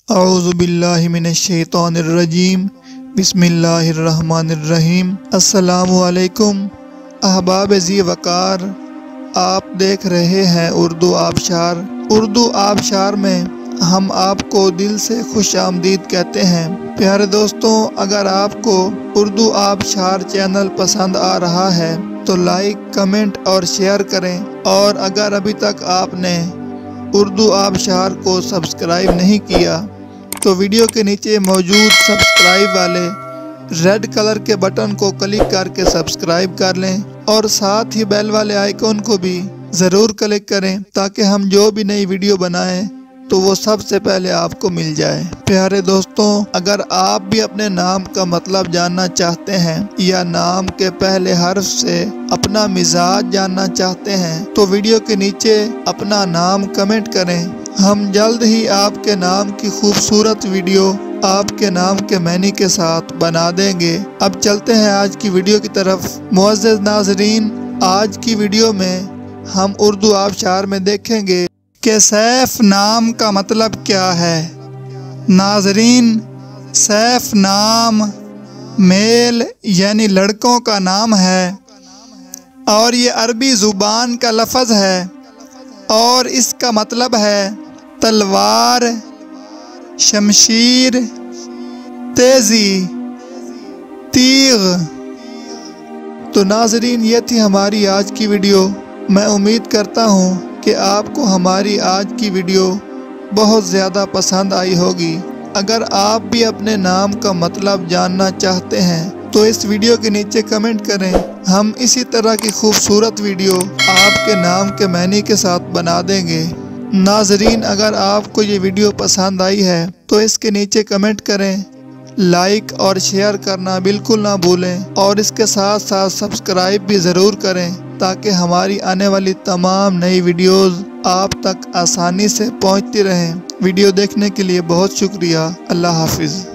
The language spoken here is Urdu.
اعوذ باللہ من الشیطان الرجیم بسم اللہ الرحمن الرحیم۔ السلام علیکم احباب ذی وقار، آپ دیکھ رہے ہیں اردو آبشار۔ اردو آبشار میں ہم آپ کو دل سے خوش آمدید کہتے ہیں۔ پیارے دوستوں، اگر آپ کو اردو آبشار چینل پسند آ رہا ہے تو لائک، کمنٹ اور شیئر کریں، اور اگر ابھی تک آپ نے اردو آبشار کو سبسکرائب نہیں کیا تو ویڈیو کے نیچے موجود سبسکرائب والے ریڈ کلر کے بٹن کو کلک کر کے سبسکرائب کر لیں، اور ساتھ ہی بیل والے آئیکن کو بھی ضرور کلک کریں تاکہ ہم جو بھی نئی ویڈیو بنائیں تو وہ سب سے پہلے آپ کو مل جائے۔ پیارے دوستوں، اگر آپ بھی اپنے نام کا مطلب جاننا چاہتے ہیں یا نام کے پہلے حرف سے اپنا مزاج جاننا چاہتے ہیں تو ویڈیو کے نیچے اپنا نام کمنٹ کریں۔ ہم جلد ہی آپ کے نام کی خوبصورت ویڈیو آپ کے نام کے معنی کے ساتھ بنا دیں گے۔ اب چلتے ہیں آج کی ویڈیو کی طرف۔ معزز ناظرین، آج کی ویڈیو میں ہم اردو آبشار میں دیکھیں گے کہ سیف نام کا مطلب کیا ہے۔ ناظرین، سیف نام میل یعنی لڑکوں کا نام ہے، اور یہ عربی زبان کا لفظ ہے، اور اس کا مطلب ہے تلوار، شمشیر، تیزی، تیغ۔ تو ناظرین، یہ تھی ہماری آج کی ویڈیو۔ میں امید کرتا ہوں کہ آپ کو ہماری آج کی ویڈیو بہت زیادہ پسند آئی ہوگی۔ اگر آپ بھی اپنے نام کا مطلب جاننا چاہتے ہیں تو اس ویڈیو کے نیچے کمنٹ کریں۔ ہم اسی طرح کی خوبصورت ویڈیو آپ کے نام کے معنی کے ساتھ بنا دیں گے۔ ناظرین، اگر آپ کو یہ ویڈیو پسند آئی ہے تو اس کے نیچے کمنٹ کریں، لائک اور شیئر کرنا بالکل نہ بھولیں، اور اس کے ساتھ ساتھ سبسکرائب بھی ضرور کریں تاکہ ہماری آنے والی تمام نئی ویڈیوز آپ تک آسانی سے پہنچتی رہیں۔ ویڈیو دیکھنے کے لیے بہت شکریہ۔ اللہ حافظ۔